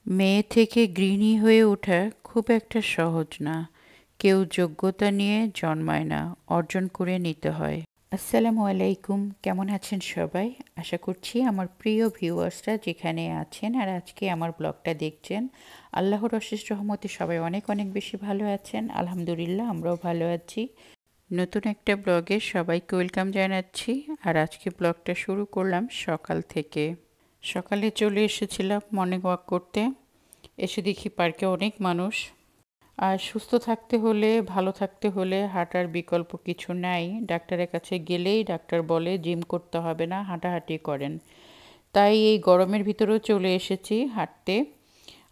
মেয়ে থেকে গৃহিণী হয়ে ওঠা খুব একটা সহজ না। কেউ যোগ্যতা নিয়ে জন্মায় না, অর্জন করে নিতে হয়। আসসালামু আলাইকুম, কেমন আছেন সবাই? আশা করছি আমার প্রিয় ভিউয়ার্সরা যেখানে আছেন আর আজকে আমার ব্লগটা দেখছেন, আল্লাহর অশেষ রহমতে সবাই অনেক অনেক বেশি ভালো আছেন। আলহামদুলিল্লাহ, আমরাও ভালো আছি। নতুন একটা ব্লগে সবাইকে ওয়েলকাম জানাচ্ছি। আর আজকে ব্লগটা শুরু করলাম সকাল থেকে। সকালে চলে এসেছিলাম মর্নিং ওয়াক করতে। এসে দেখি পার্কে অনেক মানুষ। আর সুস্থ থাকতে হলে, ভালো থাকতে হলে হাঁটার বিকল্প কিছু নাই। ডাক্তারের কাছে গেলেই ডাক্তার বলে জিম করতে হবে না, হাঁটাহাঁটি করেন। তাই এই গরমের ভিতরেও চলে এসেছি হাঁটতে।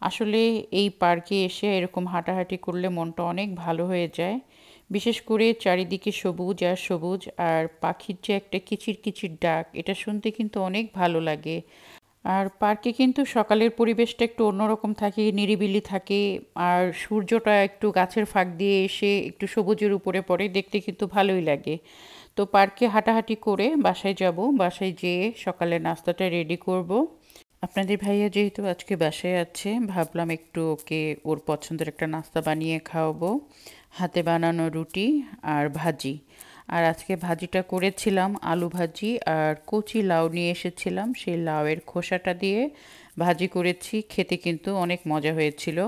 আসলে এই পার্কে এসে এরকম হাঁটাহাঁটি করলে মনটা অনেক ভালো হয়ে যায়। বিশেষ করে চারিদিকে সবুজ আর সবুজ, আর পাখির যে একটা কিচির কিচির ডাক, এটা শুনতে কিন্তু অনেক ভালো লাগে। আর পার্কে কিন্তু সকালের পরিবেশটা একটু অন্যরকম থাকে, নিরিবিলি থাকে। আর সূর্যটা একটু গাছের ফাঁক দিয়ে এসে একটু সবুজের উপরে পড়ে, দেখতে কিন্তু ভালোই লাগে। তো পার্কে হাঁটাহাঁটি করে বাসায় যাব। বাসায় যেয়ে সকালে নাস্তাটা রেডি করব। আপনাদের ভাইয়া যেহেতু আজকে বাসায় আছে, ভাবলাম একটু ওকে ওর পছন্দের একটা নাস্তা বানিয়ে খাওয়াবো। হাতে বানানো রুটি আর ভাজি। আর আজকে ভাজিটা করেছিলাম আলু ভাজি, আর কচি লাউ নিয়ে এসেছিলাম, সেই লাউয়ের খোসাটা দিয়ে ভাজি করেছি। খেতে কিন্তু অনেক মজা হয়েছিল।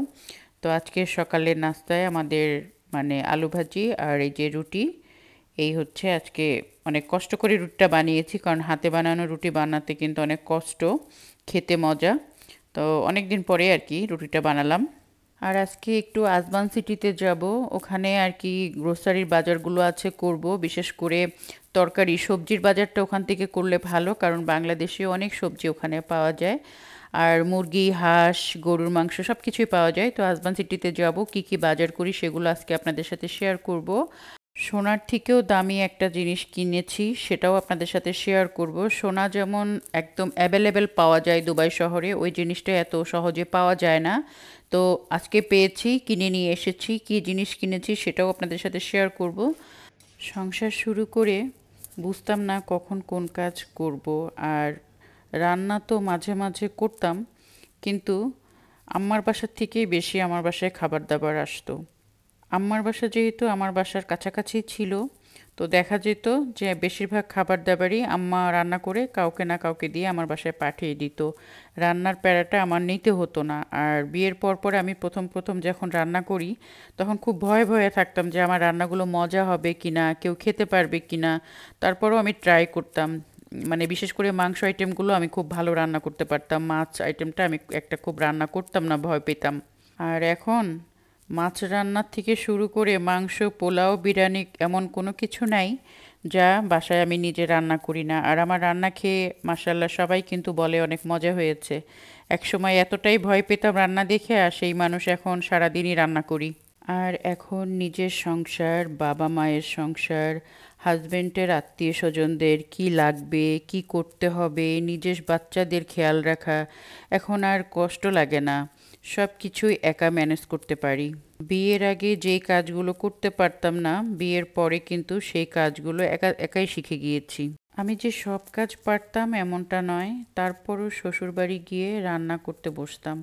তো আজকে সকালের নাস্তায় আমাদের মানে আলু ভাজি আর এই যে রুটি, এই হচ্ছে আজকে। অনেক কষ্ট করে রুটিটা বানিয়েছি, কারণ হাতে বানানো রুটি বানাতে কিন্তু অনেক কষ্ট, খেতে মজা। তো অনেক দিন পরে আর কি রুটিটা বানালাম। আর আজকে একটু আজমান সিটিতে যাব। ওখানে আর কি গ্রোসারির বাজারগুলো আছে, করব। বিশেষ করে তরকারি সবজির বাজারটা ওখান থেকে করলে ভালো, কারণ বাংলাদেশে অনেক সবজি ওখানে পাওয়া যায়। আর মুরগি, হাঁস, গরুর মাংস সব কিছুই পাওয়া যায়। তো আজমান সিটিতে যাব, কি কি বাজার করি সেগুলো আজকে আপনাদের সাথে শেয়ার করব। সোনার থেকেও দামি একটা জিনিস কিনেছি, সেটাও আপনাদের সাথে শেয়ার করব। সোনা যেমন একদম অ্যাভেলেবেল পাওয়া যায় দুবাই শহরে, ওই জিনিসটা এত সহজে পাওয়া যায় না। তো আজকে পেয়েছি, কিনে নিয়ে এসেছি। কী জিনিস কিনেছি সেটাও আপনাদের সাথে শেয়ার করব। সংসার শুরু করে বুঝতাম না কখন কোন কাজ করব। আর রান্না তো মাঝে মাঝে করতাম, কিন্তু আম্মার বাসার থেকেই বেশি আমার বাসায় খাবার দাবার আসতো। আম্মার বাসা যেহেতু আমার বাসার কাছাকাছি ছিল, তো দেখা যেত যে বেশিরভাগ খাবার দাবারই আম্মা রান্না করে কাউকে না কাউকে দিয়ে আমার বাসায় পাঠিয়ে দিত। রান্নার প্যারাটা আমার নিতে হতো না। আর বিয়ের পর পর আমি প্রথম প্রথম যখন রান্না করি, তখন খুব ভয়ে ভয়ে থাকতাম যে আমার রান্নাগুলো মজা হবে কি না, কেউ খেতে পারবে কি না। তারপরেও আমি ট্রাই করতাম। মানে বিশেষ করে মাংস আইটেমগুলো আমি খুব ভালো রান্না করতে পারতাম। মাছ আইটেমটা আমি একটা খুব রান্না করতাম না, ভয় পেতাম। আর এখন মাছ রান্নার থেকে শুরু করে মাংস, পোলাও, বিরিয়ানি, এমন কোনো কিছু নাই যা বাসায় আমি নিজে রান্না করি না। আর আমার রান্না খেয়ে মাশাল্লাহ সবাই কিন্তু বলে অনেক মজা হয়েছে। একসময় এতটাই ভয় পেতাম রান্না দেখে, আর সেই মানুষ এখন সারাদিনই রান্না করি। আর এখন নিজের সংসার, বাবা মায়ের সংসার, হাজবেন্ডের আত্মীয় স্বজনদের কী লাগবে, কি করতে হবে, নিজের বাচ্চাদের খেয়াল রাখা, এখন আর কষ্ট লাগে না। সব কিছুই একা ম্যানেজ করতে পারি। বিয়ের আগে যেই কাজগুলো করতে পারতাম না, বিয়ের পরে কিন্তু সেই কাজগুলো একা একাই শিখে গিয়েছি। আমি যে সব কাজ পারতাম এমনটা নয়, তারপরও শ্বশুরবাড়ি গিয়ে রান্না করতে বসতাম।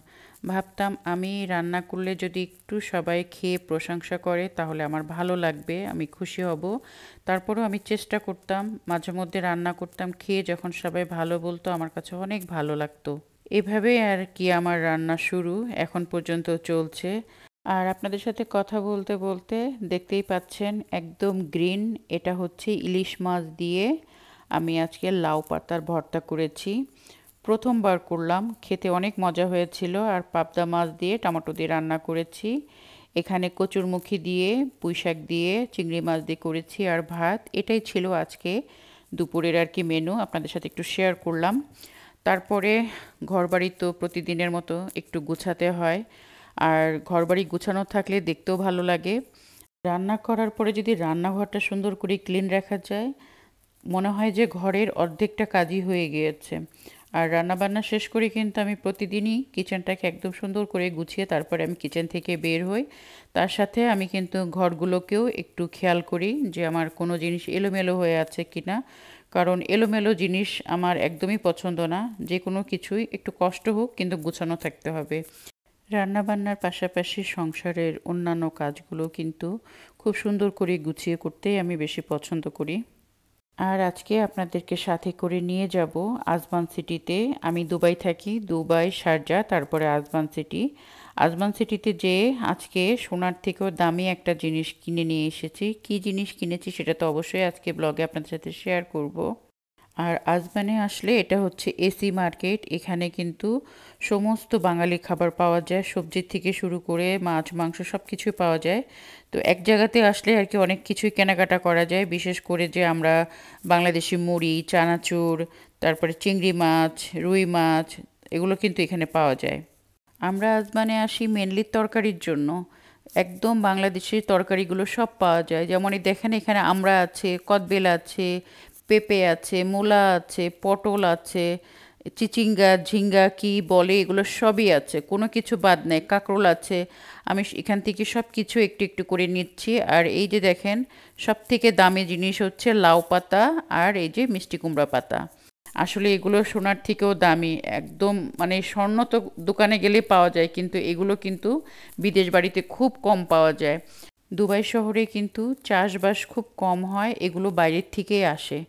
ভাবতাম আমি রান্না করলে যদি একটু সবাই খেয়ে প্রশংসা করে তাহলে আমার ভালো লাগবে, আমি খুশি হব। তারপরও আমি চেষ্টা করতাম, মাঝে মধ্যে রান্না করতাম, খেয়ে যখন সবাই ভালো বলতো আমার কাছে অনেক ভালো লাগতো। এভাবেই আর কি আমার রান্না শুরু, এখন পর্যন্ত চলছে। আর আপনাদের সাথে কথা বলতে বলতে দেখতেই পাচ্ছেন একদম গ্রিন, এটা হচ্ছে ইলিশ মাছ দিয়ে আমি আজকে লাউ পাতার ভর্তা করেছি। প্রথমবার করলাম, খেতে অনেক মজা হয়েছিল। আর পাবদা মাছ দিয়ে টমেটো দিয়ে রান্না করেছি। এখানে কচুরমুখী দিয়ে, পুঁইশাক দিয়ে, চিংড়ি মাছ দিয়ে করেছি, আর ভাত। এটাই ছিল আজকে দুপুরের আর কি মেনু, আপনাদের সাথে একটু শেয়ার করলাম। তারপরে ঘরবাড়ি তো প্রতিদিনের মতো একটু গুছাতে হয়। আর ঘরবাড়ি গুছানো থাকলে দেখতেও ভালো লাগে। রান্না করার পরে যদি রান্নাঘরটা সুন্দর করে ক্লিন রাখা যায়, মনে হয় যে ঘরের অর্ধেকটা কাজই হয়ে গিয়েছে। আর রান্নাবান্না শেষ করে কিন্তু আমি প্রতিদিনই কিচেনটাকে একদম সুন্দর করে গুছিয়ে তারপরে আমি কিচেন থেকে বের হই। তার সাথে আমি কিন্তু ঘরগুলোকেও একটু খেয়াল করি যে আমার কোনো জিনিস এলোমেলো হয়ে আছে কিনা। কারণ এলোমেলো জিনিস আমার একদমই পছন্দ না। যে কোনো কিছুই একটু কষ্ট হোক কিন্তু গুছানো থাকতে হবে। রান্নাবান্নার পাশাপাশি সংসারের অন্যান্য কাজগুলো কিন্তু খুব সুন্দর করে গুছিয়ে করতেই আমি বেশি পছন্দ করি। আর আজকে আপনাদেরকে সাথে করে নিয়ে যাব আজমান সিটিতে। আমি দুবাই থাকি, দুবাই, শারজা, তারপরে আজমান সিটি। আজমান সিটিতে যেয়ে আজকে সোনার থেকেও দামি একটা জিনিস কিনে নিয়ে এসেছি। কী জিনিস কিনেছি সেটা তো অবশ্যই আজকে ব্লগে আপনাদের সাথে শেয়ার করব। আর আজমানে আসলে এটা হচ্ছে এসি মার্কেট। এখানে কিন্তু সমস্ত বাঙালি খাবার পাওয়া যায়, সবজির থেকে শুরু করে মাছ মাংস সব কিছুই পাওয়া যায়। তো এক জায়গাতে আসলে আর কি অনেক কিছুই কেনাকাটা করা যায়, বিশেষ করে যে আমরা বাংলাদেশি মুড়ি, চানাচুর, তারপরে চিংড়ি মাছ, রুই মাছ, এগুলো কিন্তু এখানে পাওয়া যায়। আমরা আজমানে আসি মেনলি তরকারির জন্য। একদম বাংলাদেশি তরকারিগুলো সব পাওয়া যায়। যেমন এই দেখেন এখানে আমড়া আছে, কদবেল আছে, পেঁপে আছে, মূলা আছে, পটল আছে, চিচিঙ্গা, ঝিঙ্গা কি বলে এগুলো সবই আছে, কোনো কিছু বাদ নেই। কাঁকরোল আছে। আমি এখান থেকে সব কিছু একটু একটু করে নিচ্ছি। আর এই যে দেখেন, সব থেকে দামি জিনিস হচ্ছে লাউ পাতা আর এই যে মিষ্টি কুমড়া পাতা। আসলে এগুলো সোনার থেকেও দামি একদম, মানে স্বর্ণ তো দোকানে গেলে পাওয়া যায়, কিন্তু এগুলো কিন্তু বিদেশ বাড়িতে খুব কম পাওয়া যায়। দুবাই শহরে কিন্তু চাষবাস খুব কম হয়, এগুলো বাইরের থেকেই আসে।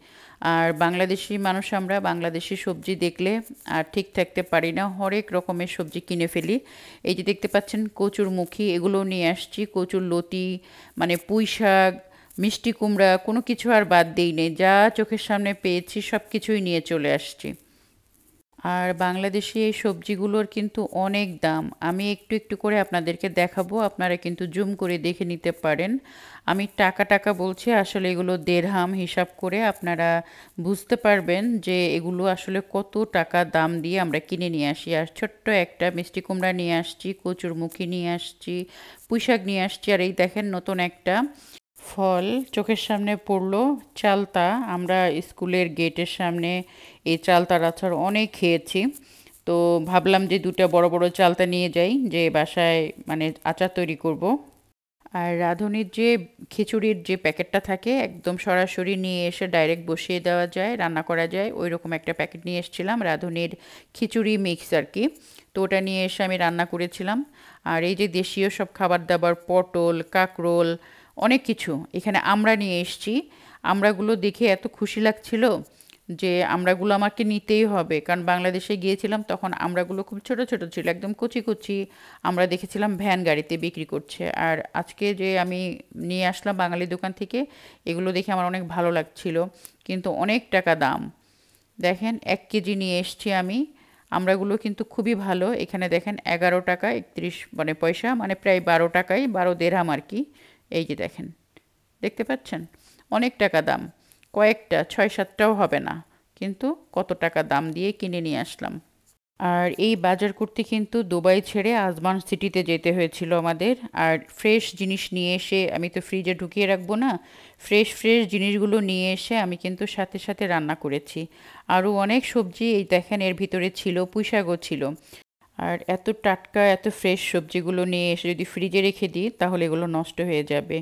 আর বাংলাদেশি মানুষ আমরা বাংলাদেশি সবজি দেখলে আর ঠিক থাকতে পারি না, হরেক রকমের সবজি কিনে ফেলি। এই যে দেখতে পাচ্ছেন কচুরমুখী, এগুলো নিয়ে আসছি, কচুর লতি, মানে পুঁই শাক, মিষ্টি কুমড়া, কোনো কিছু আর বাদ দেই নেই। যা চোখের সামনে পেয়েছি সব কিছুই নিয়ে চলে আসছি। আর বাংলাদেশি এই সবজিগুলোর কিন্তু অনেক দাম। আমি একটু একটু করে আপনাদেরকে দেখাবো, আপনারা কিন্তু জুম করে দেখে নিতে পারেন। আমি টাকা টাকা বলছি, আসলে এগুলো দেড়হাম হিসাব করে আপনারা বুঝতে পারবেন যে এগুলো আসলে কত টাকা দাম দিয়ে আমরা কিনে নিয়ে আসি। আর ছোট্ট একটা মিষ্টি কুমড়া নিয়ে আসছি, কচুরমুখী নিয়ে আসছি, পুঁইশাক নিয়ে আসছি, আর এই দেখেন নতুন একটা ফল চোখের সামনে পড়লো, চালতা। আমরা স্কুলের গেটের সামনে এই চালতার আচার অনেক খেয়েছি। তো ভাবলাম যে দুটো বড় বড় চালতা নিয়ে যাই, যে বাসায় মানে আচার তৈরি করব। আর রাঁধুনির যে খিচুড়ির যে প্যাকেটটা থাকে একদম সরাসরি নিয়ে এসে ডাইরেক্ট বসিয়ে দেওয়া যায়, রান্না করা যায়, ওই রকম একটা প্যাকেট নিয়ে এসেছিলাম, রাঁধুনির খিচুড়ি মিক্স আর কি। তো ওটা নিয়ে এসে আমি রান্না করেছিলাম। আর এই যে দেশীয় সব খাবার দাবার, পটল, কাঁকরোল, অনেক কিছু এখানে আমরা নিয়ে এসেছি। আমড়াগুলো দেখে এত খুশি লাগছিল যে আমড়াগুলো আমাকে নিতেই হবে, কারণ বাংলাদেশে গিয়েছিলাম তখন আমড়াগুলো খুব ছোট ছোট ছিল, একদম কচি কচি। আমরা দেখেছিলাম ভ্যান গাড়িতে বিক্রি করছে। আর আজকে যে আমি নিয়ে আসলাম বাঙালি দোকান থেকে, এগুলো দেখে আমার অনেক ভালো লাগছিল, কিন্তু অনেক টাকা দাম। দেখেন 1 কেজি নিয়ে এসছি আমি। আমড়াগুলো কিন্তু খুবই ভালো। এখানে দেখেন 11 টাকা 31 মানে পয়সা, মানে প্রায় 12 টাকায়, 12 দেড়হাম আর কি। এই যে দেখেন, দেখতে পাচ্ছেন, অনেক টাকা দাম। কয়েকটা 6-7টাও হবে না, কিন্তু কত টাকা দাম দিয়ে কিনে নিয়ে আসলাম। আর এই বাজার করতে কিন্তু দুবাই ছেড়ে আজমান সিটিতে যেতে হয়েছিল আমাদের। আর ফ্রেশ জিনিস নিয়ে এসে, আমি তো ফ্রিজে ঢুকিয়ে রাখবো না, ফ্রেশ ফ্রেশ জিনিসগুলো নিয়ে এসে আমি কিন্তু সাথে সাথে রান্না করেছি। আরও অনেক সবজি এই দেখেন এর ভিতরে ছিল, পুঁইশাকও ছিল। আর এত টাটকা এত ফ্রেশ সবজিগুলো নিয়ে এসে যদি ফ্রিজে রেখে দিই তাহলে এগুলো নষ্ট হয়ে যাবে।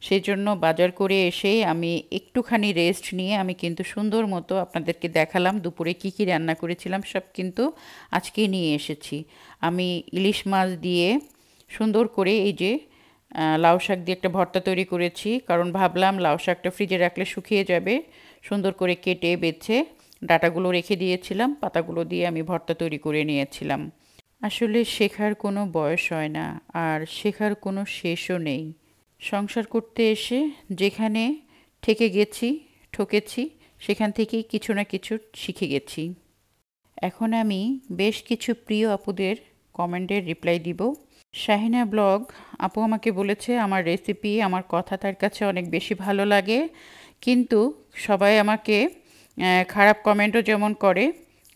সেই জন্য বাজার করে এসেই আমি একটুখানি রেস্ট নিয়ে আমি কিন্তু সুন্দর মতো আপনাদেরকে দেখালাম দুপুরে কি কি রান্না করেছিলাম, সব কিন্তু আজকেই নিয়ে এসেছি। আমি ইলিশ মাছ দিয়ে সুন্দর করে এই যে লাউ শাক দিয়ে একটা ভর্তা তৈরি করেছি, কারণ ভাবলাম লাউ শাকটা ফ্রিজে রাখলে শুকিয়ে যাবে। সুন্দর করে কেটে বেছে ডাঁটাগুলো রেখে দিয়েছিলাম, পাতাগুলো দিয়ে আমি ভর্তা তৈরি করে নিয়েছিলাম। আসলে শেখার কোনো বয়স হয় না, আর শেখার কোনো শেষও নেই। সংসার করতে এসে যেখানে ঠেকে গেছি, ঠকেছি, সেখান থেকেই কিছু না কিছু শিখে গেছি। এখন আমি বেশ কিছু প্রিয় আপুদের কমেন্টের রিপ্লাই দিব। শাহিনা ব্লগ আপু আমাকে বলেছে আমার রেসিপি, আমার কথা তার কাছে অনেক বেশি ভালো লাগে, কিন্তু সবাই আমাকে খারাপ কমেন্টও যেমন করে,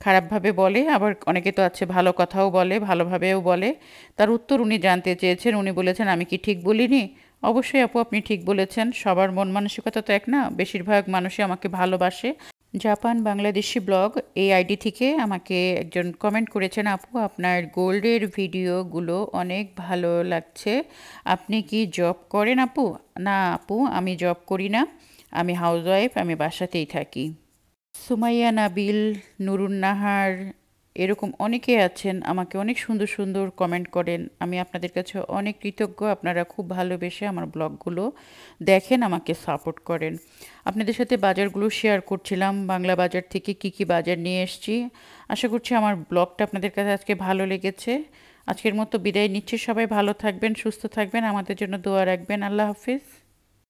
খারাপভাবে বলে, আবার অনেকে তো আছে ভালো কথাও বলে, ভালোভাবেও বলে। তার উত্তর উনি জানতে চেয়েছেন, উনি বলেছেন আমি কি ঠিক বলিনি? অবশ্যই আপু আপনি ঠিক বলেছেন, সবার মন মানসিকতা তো এক না, বেশিরভাগ মানুষই আমাকে ভালোবাসে। জাপান বাংলাদেশি ব্লগ এই আইডি থেকে আমাকে একজন কমেন্ট করেছেন, আপু আপনার গোল্ডের ভিডিওগুলো অনেক ভালো লাগছে, আপনি কি জব করেন আপু? না আপু, আমি জব করি না, আমি হাউসওয়াইফ, আমি বাসাতেই থাকি। সুমাইয়া নাবিল, নুরুন নাহার, এরকম অনেকেই আছেন আমাকে অনেক সুন্দর সুন্দর কমেন্ট করেন। আমি আপনাদের কাছে অনেক কৃতজ্ঞ। আপনারা খুব ভালোবেসে আমার ব্লগগুলো দেখেন, আমাকে সাপোর্ট করেন। আপনাদের সাথে বাজারগুলো শেয়ার করছিলাম, বাংলা বাজার থেকে কি কি বাজার নিয়ে এসেছি। আশা করছি আমার ব্লগটা আপনাদের কাছে আজকে ভালো লেগেছে। আজকের মতো বিদায় নিচ্ছি। সবাই ভালো থাকবেন, সুস্থ থাকবেন, আমাদের জন্য দোয়া রাখবেন। আল্লাহ হাফিজ।